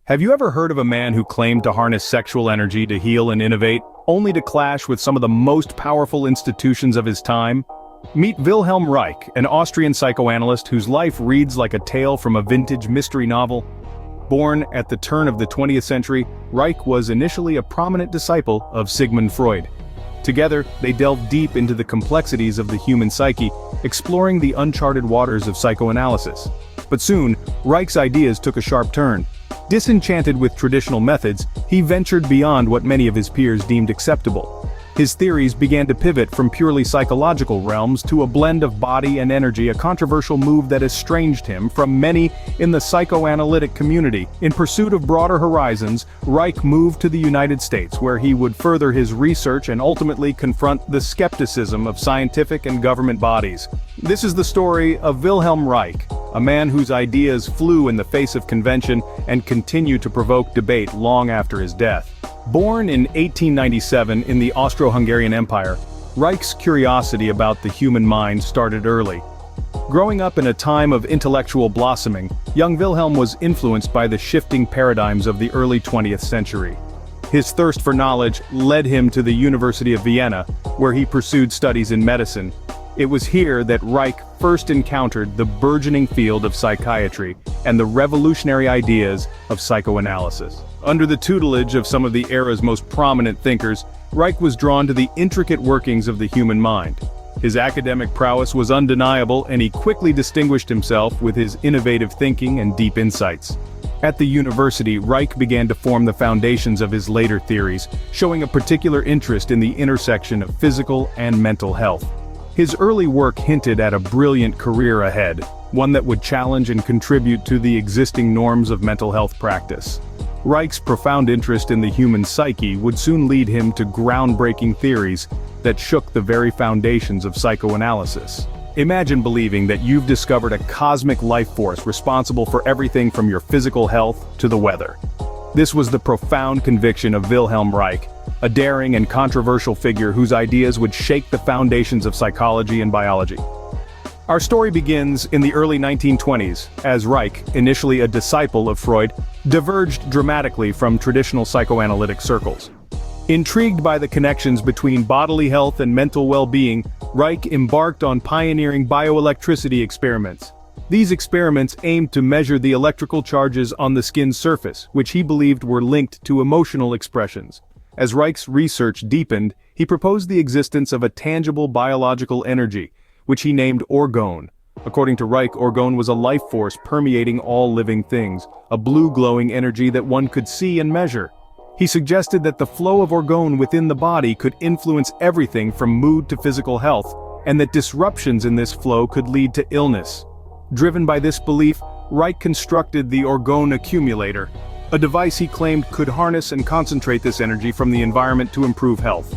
Have you ever heard of a man who claimed to harness sexual energy to heal and innovate, only to clash with some of the most powerful institutions of his time? Meet Wilhelm Reich, an Austrian psychoanalyst whose life reads like a tale from a vintage mystery novel. Born at the turn of the 20th century, Reich was initially a prominent disciple of Sigmund Freud. Together, they delved deep into the complexities of the human psyche, exploring the uncharted waters of psychoanalysis. But soon, Reich's ideas took a sharp turn. Disenchanted with traditional methods, he ventured beyond what many of his peers deemed acceptable. His theories began to pivot from purely psychological realms to a blend of body and energy, a controversial move that estranged him from many in the psychoanalytic community. In pursuit of broader horizons, Reich moved to the United States, where he would further his research and ultimately confront the skepticism of scientific and government bodies. This is the story of Wilhelm Reich, a man whose ideas flew in the face of convention and continue to provoke debate long after his death. Born in 1897 in the Austro-Hungarian Empire, Reich's curiosity about the human mind started early. Growing up in a time of intellectual blossoming, young Wilhelm was influenced by the shifting paradigms of the early 20th century. His thirst for knowledge led him to the University of Vienna, where he pursued studies in medicine. It was here that Reich first encountered the burgeoning field of psychiatry and the revolutionary ideas of psychoanalysis. Under the tutelage of some of the era's most prominent thinkers, Reich was drawn to the intricate workings of the human mind. His academic prowess was undeniable, and he quickly distinguished himself with his innovative thinking and deep insights. At the university, Reich began to form the foundations of his later theories, showing a particular interest in the intersection of physical and mental health. His early work hinted at a brilliant career ahead, one that would challenge and contribute to the existing norms of mental health practice. Reich's profound interest in the human psyche would soon lead him to groundbreaking theories that shook the very foundations of psychoanalysis. Imagine believing that you've discovered a cosmic life force responsible for everything from your physical health to the weather. This was the profound conviction of Wilhelm Reich, a daring and controversial figure whose ideas would shake the foundations of psychology and biology. Our story begins in the early 1920s, as Reich, initially a disciple of Freud, diverged dramatically from traditional psychoanalytic circles. Intrigued by the connections between bodily health and mental well-being, Reich embarked on pioneering bioelectricity experiments. These experiments aimed to measure the electrical charges on the skin's surface, which he believed were linked to emotional expressions. As Reich's research deepened, he proposed the existence of a tangible biological energy, which he named Orgone. According to Reich, Orgone was a life force permeating all living things, a blue glowing energy that one could see and measure. He suggested that the flow of Orgone within the body could influence everything from mood to physical health, and that disruptions in this flow could lead to illness. Driven by this belief, Reich constructed the Orgone Accumulator, a device he claimed could harness and concentrate this energy from the environment to improve health.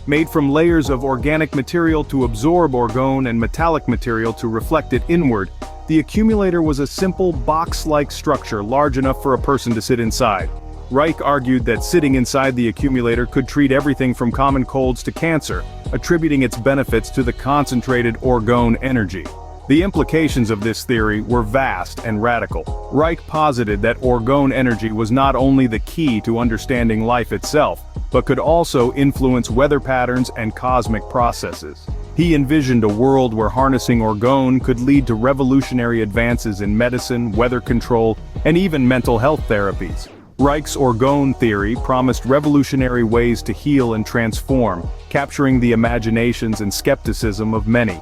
Made from layers of organic material to absorb orgone and metallic material to reflect it inward, the accumulator was a simple box-like structure large enough for a person to sit inside. Reich argued that sitting inside the accumulator could treat everything from common colds to cancer, attributing its benefits to the concentrated orgone energy. The implications of this theory were vast and radical. Reich posited that orgone energy was not only the key to understanding life itself, but could also influence weather patterns and cosmic processes. He envisioned a world where harnessing orgone could lead to revolutionary advances in medicine, weather control, and even mental health therapies. Reich's orgone theory promised revolutionary ways to heal and transform, capturing the imaginations and skepticism of many.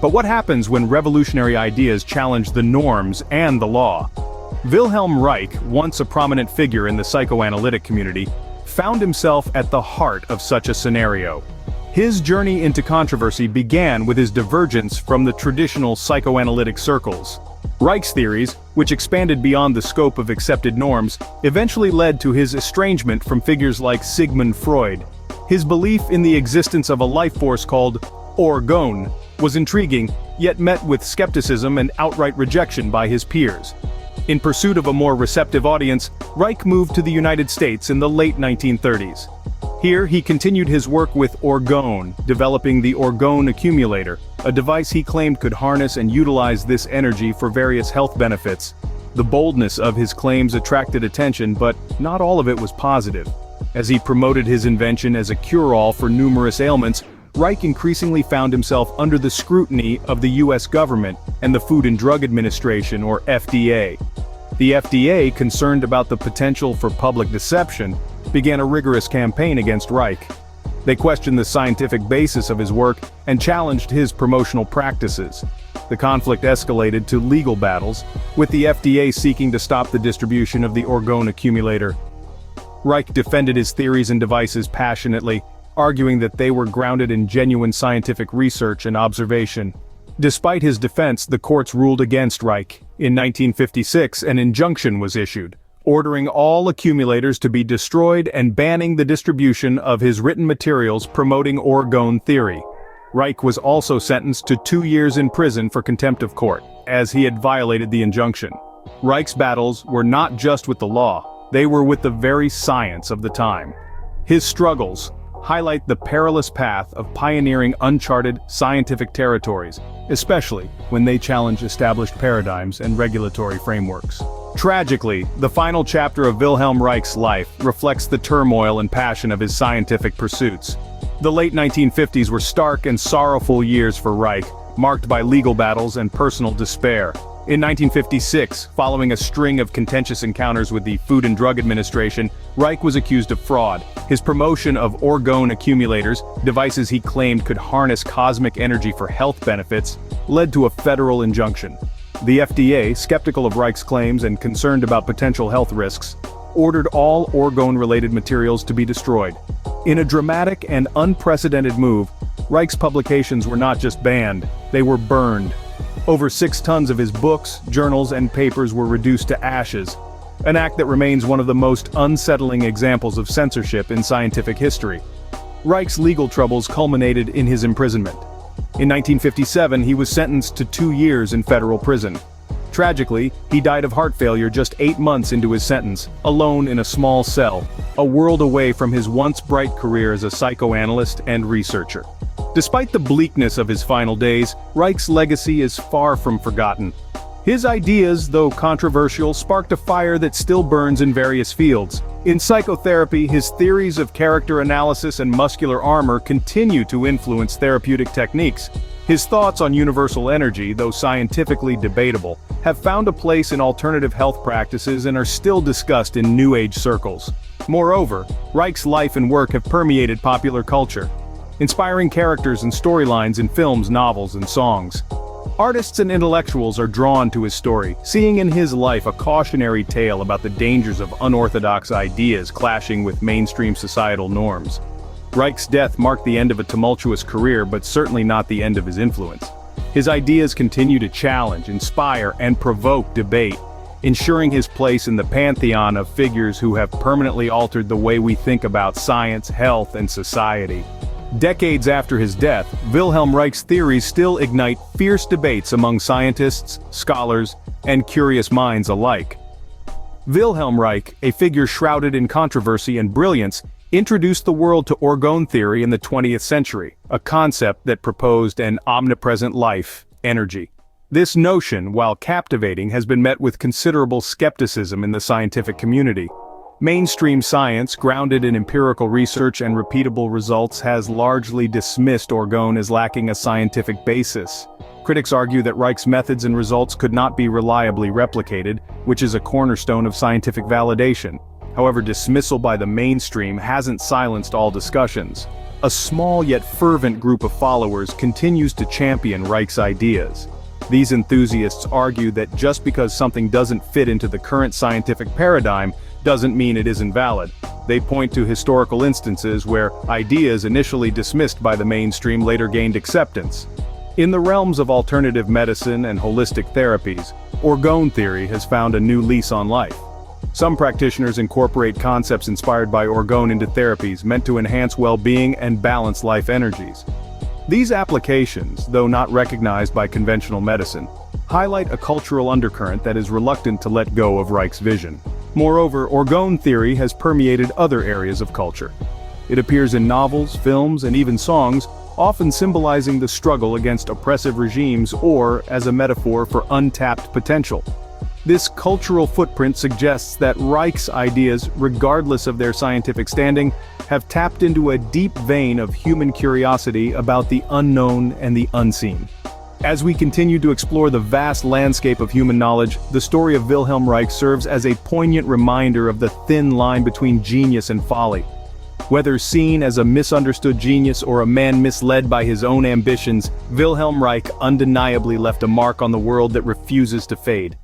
But what happens when revolutionary ideas challenge the norms and the law? Wilhelm Reich, once a prominent figure in the psychoanalytic community, found himself at the heart of such a scenario. His journey into controversy began with his divergence from the traditional psychoanalytic circles. Reich's theories, which expanded beyond the scope of accepted norms, eventually led to his estrangement from figures like Sigmund Freud. His belief in the existence of a life force called Orgone was intriguing, yet met with skepticism and outright rejection by his peers. In pursuit of a more receptive audience, Reich moved to the United States in the late 1930s. Here he continued his work with Orgone, developing the Orgone Accumulator, a device he claimed could harness and utilize this energy for various health benefits. The boldness of his claims attracted attention, but not all of it was positive. As he promoted his invention as a cure-all for numerous ailments, Reich increasingly found himself under the scrutiny of the US government and the Food and Drug Administration, or FDA. The FDA, concerned about the potential for public deception, began a rigorous campaign against Reich. They questioned the scientific basis of his work and challenged his promotional practices. The conflict escalated to legal battles, with the FDA seeking to stop the distribution of the Orgone Accumulator. Reich defended his theories and devices passionately, arguing that they were grounded in genuine scientific research and observation. Despite his defense, the courts ruled against Reich. In 1956, an injunction was issued, ordering all accumulators to be destroyed and banning the distribution of his written materials promoting orgone theory. Reich was also sentenced to 2 years in prison for contempt of court, as he had violated the injunction. Reich's battles were not just with the law, they were with the very science of the time. His struggles highlight the perilous path of pioneering uncharted scientific territories, especially when they challenge established paradigms and regulatory frameworks. Tragically, the final chapter of Wilhelm Reich's life reflects the turmoil and passion of his scientific pursuits. The late 1950s were stark and sorrowful years for Reich, marked by legal battles and personal despair. In 1956, following a string of contentious encounters with the Food and Drug Administration, Reich was accused of fraud. His promotion of orgone accumulators, devices he claimed could harness cosmic energy for health benefits, led to a federal injunction. The FDA, skeptical of Reich's claims and concerned about potential health risks, ordered all orgone-related materials to be destroyed. In a dramatic and unprecedented move, Reich's publications were not just banned, they were burned. Over 6 tons of his books, journals, and papers were reduced to ashes, an act that remains one of the most unsettling examples of censorship in scientific history. Reich's legal troubles culminated in his imprisonment. In 1957, he was sentenced to 2 years in federal prison. Tragically, he died of heart failure just 8 months into his sentence, alone in a small cell, a world away from his once bright career as a psychoanalyst and researcher. Despite the bleakness of his final days, Reich's legacy is far from forgotten. His ideas, though controversial, sparked a fire that still burns in various fields. In psychotherapy, his theories of character analysis and muscular armor continue to influence therapeutic techniques. His thoughts on universal energy, though scientifically debatable, have found a place in alternative health practices and are still discussed in New Age circles. Moreover, Reich's life and work have permeated popular culture, inspiring characters and storylines in films, novels, and songs. Artists and intellectuals are drawn to his story, seeing in his life a cautionary tale about the dangers of unorthodox ideas clashing with mainstream societal norms. Reich's death marked the end of a tumultuous career, but certainly not the end of his influence. His ideas continue to challenge, inspire, and provoke debate, ensuring his place in the pantheon of figures who have permanently altered the way we think about science, health, and society. Decades after his death, Wilhelm Reich's theories still ignite fierce debates among scientists, scholars, and curious minds alike. Wilhelm Reich, a figure shrouded in controversy and brilliance, introduced the world to orgone theory in the 20th century, a concept that proposed an omnipresent life, energy. This notion, while captivating, has been met with considerable skepticism in the scientific community. Mainstream science, grounded in empirical research and repeatable results, has largely dismissed orgone as lacking a scientific basis. Critics argue that Reich's methods and results could not be reliably replicated, which is a cornerstone of scientific validation. However, dismissal by the mainstream hasn't silenced all discussions. A small yet fervent group of followers continues to champion Reich's ideas. These enthusiasts argue that just because something doesn't fit into the current scientific paradigm doesn't mean it isn't valid. They point to historical instances where ideas initially dismissed by the mainstream later gained acceptance. In the realms of alternative medicine and holistic therapies, orgone theory has found a new lease on life. Some practitioners incorporate concepts inspired by orgone into therapies meant to enhance well-being and balance life energies. These applications, though not recognized by conventional medicine, highlight a cultural undercurrent that is reluctant to let go of Reich's vision. Moreover, orgone theory has permeated other areas of culture. It appears in novels, films, and even songs, often symbolizing the struggle against oppressive regimes or as a metaphor for untapped potential. This cultural footprint suggests that Reich's ideas, regardless of their scientific standing, have tapped into a deep vein of human curiosity about the unknown and the unseen. As we continue to explore the vast landscape of human knowledge, the story of Wilhelm Reich serves as a poignant reminder of the thin line between genius and folly. Whether seen as a misunderstood genius or a man misled by his own ambitions, Wilhelm Reich undeniably left a mark on the world that refuses to fade.